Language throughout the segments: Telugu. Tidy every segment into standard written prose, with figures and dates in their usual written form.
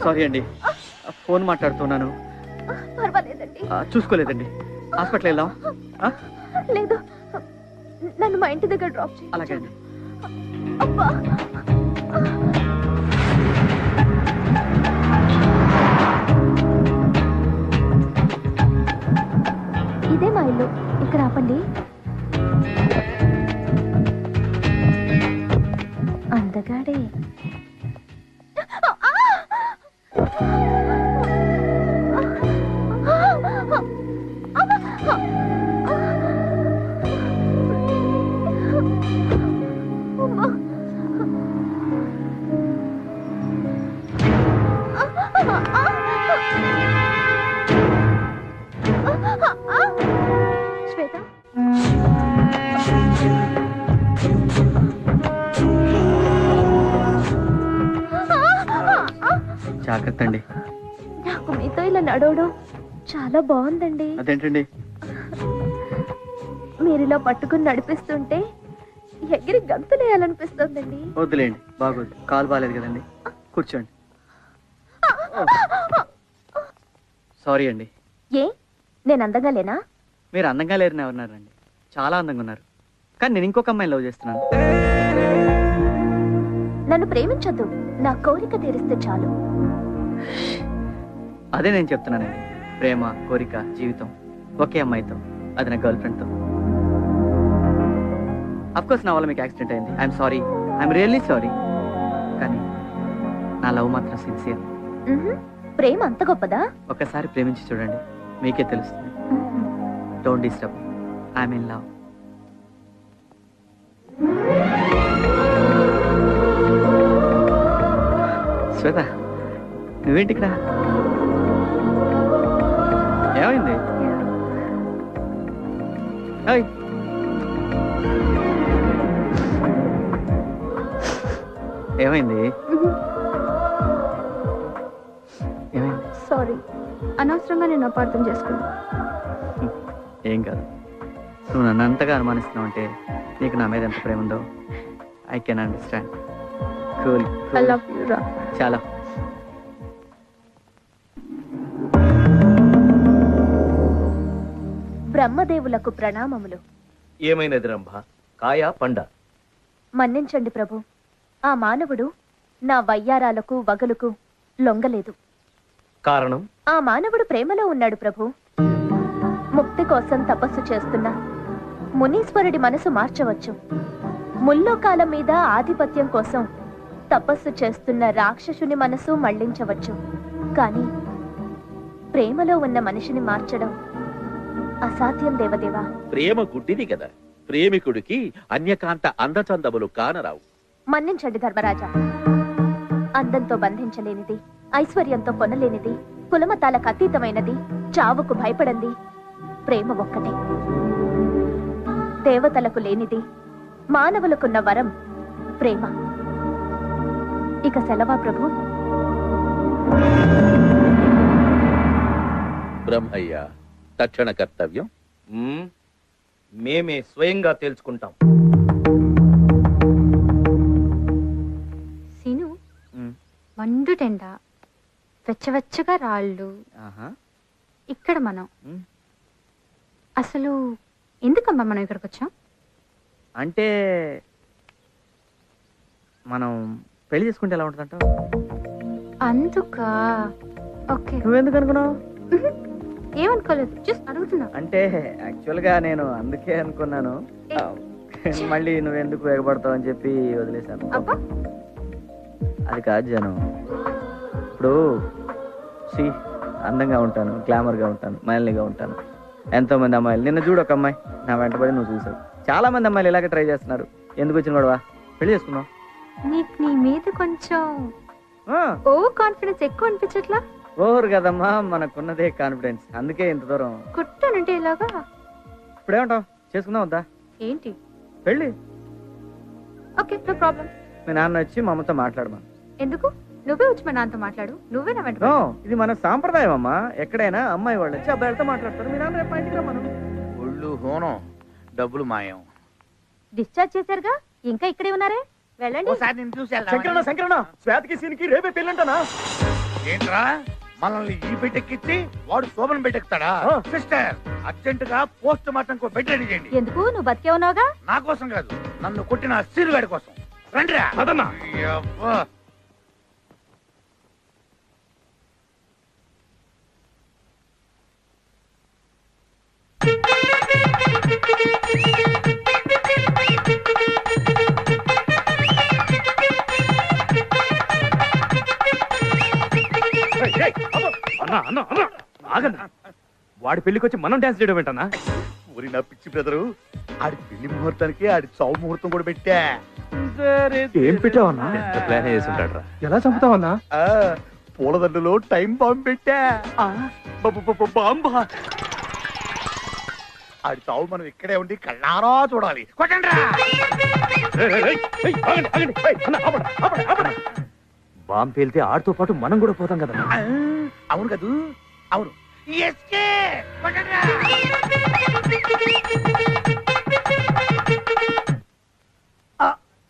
సారీ అండి, ఫోన్ మాట్లాడుతున్నాను. పర్వాలేదండి. చూసుకోలేదండి. హాస్పిటల్ వెళ్దాం. లేదు, నన్ను మా ఇంటి దగ్గర డ్రాప్ చేయండి. అలాగే అండి. అబ్బా, ఇదే మా ఇల్లు. ఇక్కడ ఆపండి. అందగాడే. శ్వేత, జాగ్రత్త అండి. నాకు మీతో ఇలా నడవడం చాలా బాగుందండి. అదేంటండి? మీరు ఇలా పట్టుకుని నడిపిస్తుంటే ఎగిరి గంతులేయాలనిపిస్తుందండి. వద్దులేండి, బాగోదు. కాలు బాగాలేదు కదండి. కూర్చోండి. సారీ అండి. ఏ, నేను అందంగా లేనా? మీరు అందంగా లేరని ఎవరున్నారండి? చాలా అందంగా ఉన్నారు. కానీ నేను ఇంకొక అమ్మాయిని లవ్ చేస్తున్నాను. నన్ను ప్రేమించొద్దు, నా కోరిక తీరిస్తే చాలు. అదే నేను చెప్తున్నానండి. ప్రేమ, కోరిక, జీవితం ఒకే అమ్మాయితో, అది నా గర్ల్ ఫ్రెండ్తో. అఫ్కోర్స్ నా వల్ల మీకు యాక్సిడెంట్ అయింది. I'm sorry, I'm really sorry. కానీ నా లవ్ మాత్రం సిన్సియర్. ప్రేమ అంత గొప్పదా? ఒక్కసారి ప్రేమించి చూడండి, మీకే తెలుస్తుంది. Don't disturb, I'm in love. Shweta, నువ్వేంటి ఇక్కడ? ఏమైంది? ఏమైంది? ఏమైంది? సారీ, అనవసరంగా నేను అపార్థం చేసుకున్నా. ఏం కాదు. నువ్వు నన్ను అంతగా అనుమానిస్తున్నావు అంటే నీకు నా మీద ఎంత ప్రేమ ఉందో I can understand. Cool. I love you రా. చాలా. బ్రహ్మదేవులకు ప్రణామములు. ఏమైనది రంభ? కాయ పండ? మన్నించండి ప్రభు, ఆ మానవుడు నా వయ్యారాలకు వగలుకు లొంగలేదు. కారణం? ఆ మానవుడు ప్రేమలో ఉన్నాడు ప్రభు. ముక్తి కోసం తపస్సు చేస్తున్న మునీశ్వరుడి మనసు మార్చవచ్చు. ముల్లోకాల మీద ఆధిపత్యం కోసం తపస్సు చేస్తున్న రాక్షసుని మనసు మళ్లించవచ్చు. కానీ ప్రేమలో ఉన్న మనిషిని మార్చడం అసాధ్యం దేవదేవా. ప్రేమ గుడ్డిది కదా. ప్రేమికుడికి అన్యకాంత అందచందములు కానరావు. మన్నించండి ధర్మరాజా. అందంతో బంధించలేనిది, ఐశ్వర్యంతో కొనలేనిది, కులమతాలకు అతీతమైనది, చావుకు భయపడంది ప్రేమ ఒక్కటే. దేవతలకు లేనిది, మానవులకున్న వరం ప్రేమ. ఇక సెలవా ప్రభు? బ్రహ్మయ్య, తక్షణ కర్తవ్యం మేమే స్వయంగా తేల్చుకుంటాం. సీను, మండుటెండ, వెచ్చవెచ్చగా రాళ్ళు, ఇక్కడ మనం అసలు ఎందుకమ్మా మనం ఇక్కడికి వచ్చాం? అంటే మనం పెళ్లి చేసుకుంటే ఎలా ఉంటుందంట? అందుకా? ఓకే. నువ్వెందుకు అనుకున్నావు? ఏమనుకోలేదు, జస్ట్ అడుగుతున్నా. అంటే యాక్చువల్గా నేను అందుకే అనుకున్నాను. మళ్ళీ నువ్వెందుకు ఎగబడతావు అని చెప్పి వదిలేశాను. అబ్బా, అది కాదు జను. ఇప్పుడు అందంగా ఉంటాను, గ్లామర్గా ఉంటాను, మైల్గా ఉంటాను. ఎంతో మంది అమ్మాయిలు, నిన్న చూడు ఒక అమ్మాయి నా వెంటబడి నువ్వు చూసావు. చాలా మంది అమ్మాయిలు ఇలాగే ట్రై చేస్తున్నారు. ఎందుకు వచ్చిన గొడవ? పెళ్లి చేసుకున్నావు. నీకు నీ మీద కొంచెం ఓవర్ కాన్ఫిడెన్స్ ఎక్కువ అనిపించట్లా? ఓవర్ కదమ్మా, మనకున్నదే కాన్ఫిడెన్స్. అందుకే ఇంత దూరం. కుట్టానంటే ఇలాగా. ఇప్పుడేమంటావు? చేసుకుందాం వద్దా? ఏంటి పెళ్ళి? Okay, no problem. మీ నాన్న వచ్చి మా అమ్మతో మాట్లాడమా. ఎందుకు? నువ్వే వచ్చి మా నాన్నతో మాట్లాడు. నువ్వే నా వెంట. ఇది మన సాంప్రదాయం అమ్మా. ఎక్కడైనా అమ్మాయి వాళ్ళు వచ్చి అబ్బాయిలతో మాట్లాడతారు. మీ నాన్న రేపు ఇంటికి రమ్మను. ఒళ్ళు హోనం, డబ్బులు మాయం. డిశ్చార్జ్ చేశారుగా, ఇంకా ఇక్కడే ఉన్నారే? వెళ్ళండి. ఓసారి నేను చూసి శంకరన్న శ్వేతకి సీన్కి రేపే పెళ్ళంటనా? ఏంట్రా మనల్ని ఈ బెట్టెక్కిచ్చి వాడు శోభన బెట్టెక్కుతాడా? సిస్టర్, అర్జెంట్ గా పోస్ట్ మార్టం కో బెడ్ రెడీ చేయండి. ఎందుకు నువ్వు బతికే ఉన్నావుగా? నా కోసం కాదు, నన్ను కొట్టిన సీరుగాడి కోసం. రండిరా. అయ్యవ్వ. వాడి పెళ్లికి వచ్చి మనం డాన్స్ చేయడం ఏంటన్నా? ఊరి నా పిచ్చి బ్రదరు, ఆడి పెళ్లి ముహూర్తానికి ఆడి చావు ముహూర్తం కూడా పెట్టా. ఏం పెట్టావన్నా? ఎంత ప్లాన్ చేసి ఉంటాడు రా. ఎలా చంపుతావన్నా? పూలదండలో టైం బాంబు పెట్టా. బాంబా? ఆడి చావు మనం ఇక్కడే ఉండి కళ్ళారా చూడాలి. కొట్టండి రా. బాంబు పేలితే ఆడితో పాటు మనం కూడా పోతాం కదా. అవును కదూ, అవును.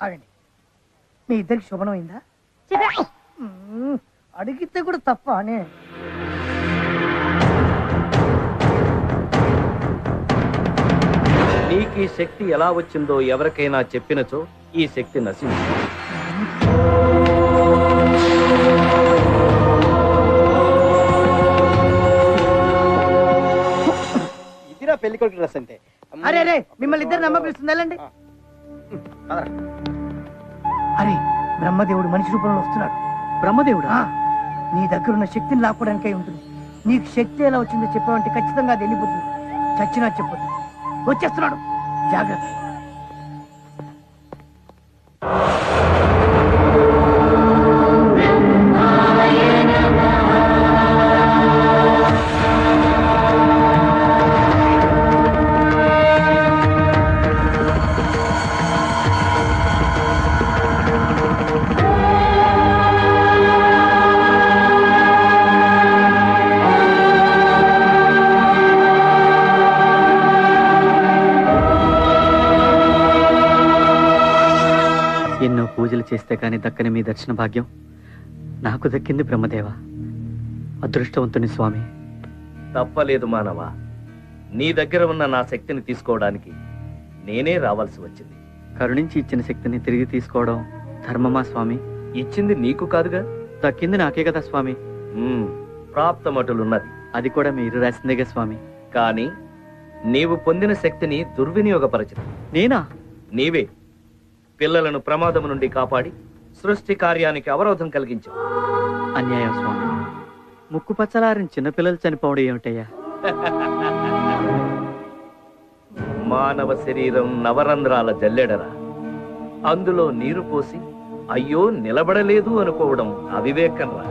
ఆగండి, మీ ఇద్దరికి శుభనం అయిందా? అడిగితే కూడా తప్ప అనే. నీకు ఈ శక్తి ఎలా వచ్చిందో ఎవరికైనా చెప్పినచో ఈ శక్తి నశించు. ఇదిరా పెళ్లి కొడుకు డ్రెస్ అంటే. అరే అరే, మిమ్మల్ని ఇద్దరు నమ్మపిస్తుంది, వెళ్ళండి. అరే, బ్రహ్మదేవుడు మనిషి రూపంలో వస్తున్నాడు. బ్రహ్మదేవుడా? నీ దగ్గర ఉన్న శక్తిని లాక్కోవడానికై ఉంటుంది. నీకు శక్తి ఎలా వచ్చిందో చెప్పావంటే ఖచ్చితంగా అది వెళ్ళిపోతుంది. చచ్చినా చెప్పొద్దు. వచ్చేస్తున్నాడు, జాగ్రత్త. ఎన్నో పూజలు చేస్తే కానీ దక్కని మీ దర్శన భాగ్యం నాకు దక్కింది బ్రహ్మదేవ. అదృష్టవంతుని స్వామి. తప్పలేదు మానవా, నీ దగ్గర ఉన్న నా శక్తిని తీసుకోవడానికి నేనే రావాల్సి వచ్చింది. కరుణించి ఇచ్చిన శక్తిని తిరిగి తీసుకోవడం ధర్మమా స్వామి? ఇచ్చింది నీకు కాదుగా, దక్కింది నాకే కదా స్వామి. ప్రాప్తమటులున్నది, అది కూడా మీరు రాసిందేగా స్వామి. కానీ నీవు పొందిన శక్తిని దుర్వినియోగపరచదు. నేనా? నీవే పిల్లలను ప్రమాదం నుండి కాపాడి సృష్టి కార్యానికి అవరోధం కలిగించావు. అన్యాయం స్వామి. ముక్కు పచ్చలారిన చిన్నపిల్లలు చనిపోవడం ఏమిటయ్యా? మానవ శరీరం నవరంధ్రాల జల్లెడరా, అందులో నీరు పోసి అయ్యో నిలబడలేదు అనుకోవడం అవివేకం రా.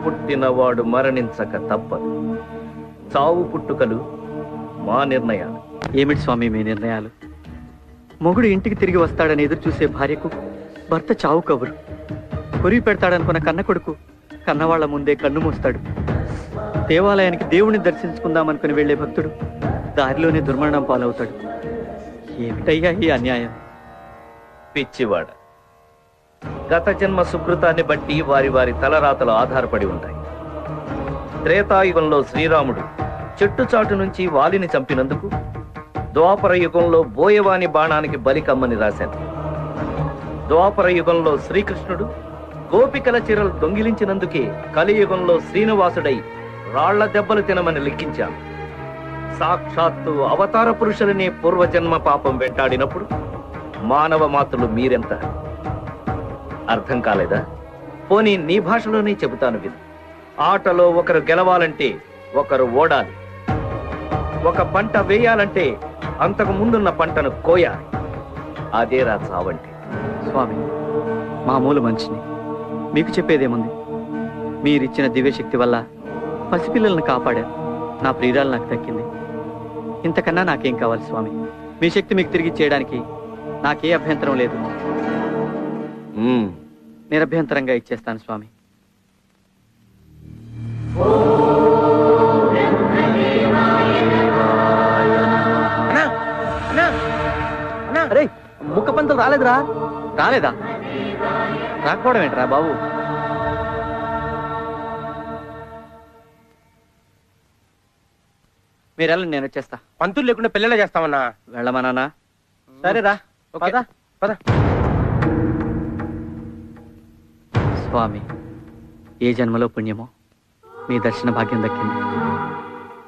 పుట్టినవాడు మరణించక తప్పదు. చావు పుట్టుకలు మా నిర్ణయాలు. ఏమిటి స్వామి మీ నిర్ణయాలు? మొగుడు ఇంటికి తిరిగి వస్తాడని ఎదురు చూసే భార్యకు భర్త చావు కబురు. కొరివి పెడతాడనుకున్న కన్న కొడుకు కన్నవాళ్ల ముందే కన్ను మూస్తాడు. దేవాలయానికి దేవుణ్ణి దర్శించుకుందామనుకుని వెళ్లే భక్తుడు దారిలోనే దుర్మరణం పాలవుతాడు. ఏమిటయ్యా ఈ అన్యాయం? పిచ్చివాడ, గత జన్మ సుకృతాన్ని బట్టి వారి వారి తలరాతలు ఆధారపడి ఉంటాయి. త్రేతాయుగంలో శ్రీరాముడు చెట్టుచాటు నుంచి వాలిని చంపినందుకు ద్వాపర యుగంలో బోయవాని బాణానికి బలి కమ్మని రాశాను. ద్వాపర యుగంలో శ్రీకృష్ణుడు గోపికల చీరలు దొంగిలించినందుకే కలియుగంలో శ్రీనివాసుడై రాళ్ల దెబ్బలు తినమని లిఖించాను. సాక్షాత్తు అవతార పురుషులనే పూర్వజన్మ పాపం వెంటాడినప్పుడు మానవ మాతృలు మీరెంత? అర్థం కాలేదా? పోనీ నీ భాషలోనే చెబుతాను విను. ఆటలో ఒకరు గెలవాలంటే ఒకరు ఓడాలి. ఒక పంట వేయాలంటే అంతకు ముందున్న పంటను కోయాలి. అదేరా చావంటే. స్వామి, మామూలు మనిషిని, మీకు చెప్పేదేముంది? మీరిచ్చిన దివ్యశక్తి వల్ల పసిపిల్లలను కాపాడారు. నా ప్రియురాలు నాకు దక్కింది. ఇంతకన్నా నాకేం కావాలి స్వామి? మీ శక్తి మీకు తిరిగి చేయడానికి నాకే అభ్యంతరం లేదు. నిరభ్యంతరంగా ఇచ్చేస్తాను స్వామి. అరే, ముక్క పంతులు రాలేదురా? రాలేదా? రాకపోవడం ఏంట్రా బాబు? మీరు వెళ్ళండి, నేను వచ్చేస్తా. పంతులు లేకుండా పెళ్ళిలా చేస్తామన్నా. వెళ్ళమన్నా? సరేరా, పద. పద. స్వామి, ఏ జన్మలో పుణ్యమో మీ దర్శన భాగ్యం దక్కింది.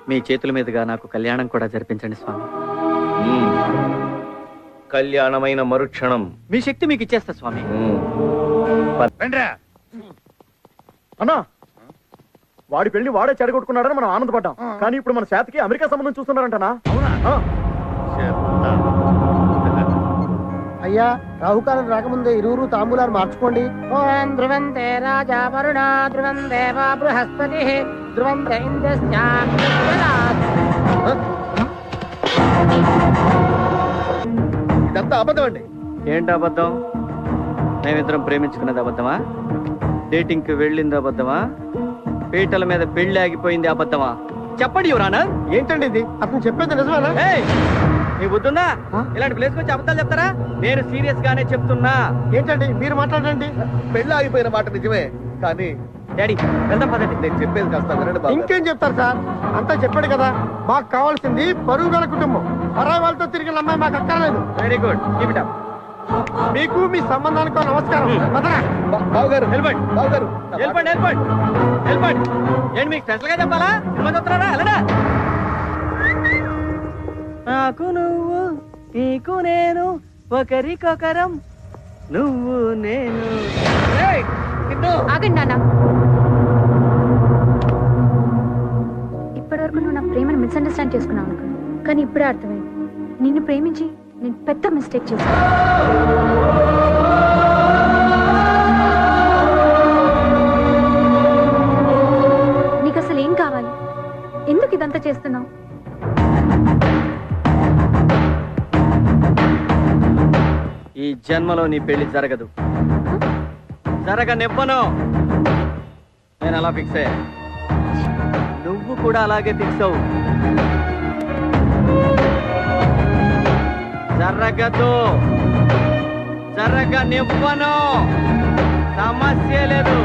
మీ చేతుల మీదుగా నాకు కళ్యాణం కూడా జరిపించండి స్వామి. కళ్యాణమైన మరుక్షణం మీ శక్తి మీకు ఇచ్చేస్తా స్వామి. రండిరా. అన్నా, వాడి పెళ్లి వాడే చెడగొట్టుకున్నాడని మనం ఆనందపడ్డాం. కానీ ఇప్పుడు మన శాతకి అమెరికా సంబంధం చూస్తున్నారంటనా? అవునా? చెప్తా. అయ్యా, రాహుకాలం రాకముందే ఇరువురు తాంబూలాలు మార్చుకోండి. ఓం ధ్రువంతే రాజా వరుణ, ధ్రువం దేవా బృహస్పతి, ధ్రువంతే ఇంద్రస్య. ఇదంతా అబద్ధం అండి. ఏంటి అబద్ధం? మేమిద్దరం ప్రేమించుకున్నది అబద్ధమా? డేటింగ్ కి వెళ్ళింది అబద్ధమా? పీటల మీద పెళ్లి ఆగిపోయింది అబద్ధమా? చెప్పండి యువరానా. ఏంటండి ఇది? అతను చెప్పేది నిజమేనా? నీ బుద్ధుందా? ఇలాంటి ప్లేస్ వచ్చి అబద్ధాలు చెప్తారా? నేను సీరియస్ గానే చెప్తున్నా. ఏంటండి మీరు మాట్లాడండి. పెళ్లి ఆగిపోయిన మాట నిజమే, కానీ డాడీ వెళ్దాం పదండి. నేను చెప్పేది కాస్త వినండి బాబు. ఇంకేం చెప్తారు సార్? అంతా చెప్పాడు కదా. మాకు కావాల్సింది పరువు గల కుటుంబం. పరాయి వాళ్ళతో తిరిగిన అమ్మాయి మాకు అక్కర్లేదు. Very good, keep it up. మీకు మీ సంబంధానికి నమస్కారం. బావగారు వెళ్ళిపోండి, బావగారు వెళ్ళిపోండి, వెళ్ళిపోండి, వెళ్ళిపోండి. ఏంటి మీకు స్పెషల్ గా చెప్పాలా? సినిమా చూస్తున్నారా? వెళ్ళడా. నాకు నువ్వు, నీకు నేను, ఒకరికొకరం, నువ్వు నేను. ఆగండి నాన్న. ఇప్పటివరకు నువ్వు నా ప్రేమను మిస్అండర్స్టాండ్ చేసుకున్నావు అనుకున్నా, కానీ ఇప్పుడే అర్థమైంది. నిన్ను ప్రేమించి నేను పెద్ద మిస్టేక్ చేశాను. నీకు అసలు ఏం కావాలి? ఎందుకు ఇదంతా చేస్తున్నావు? ఈ జన్మలో నీ పెళ్లి జరగదు, జరగనివ్వను. నేను అలా ఫిక్స్ అయ్యా, నువ్వు కూడా అలాగే ఫిక్స్ అవ్వు. జరగదు, జరగనివ్వను. సమస్య లేదు.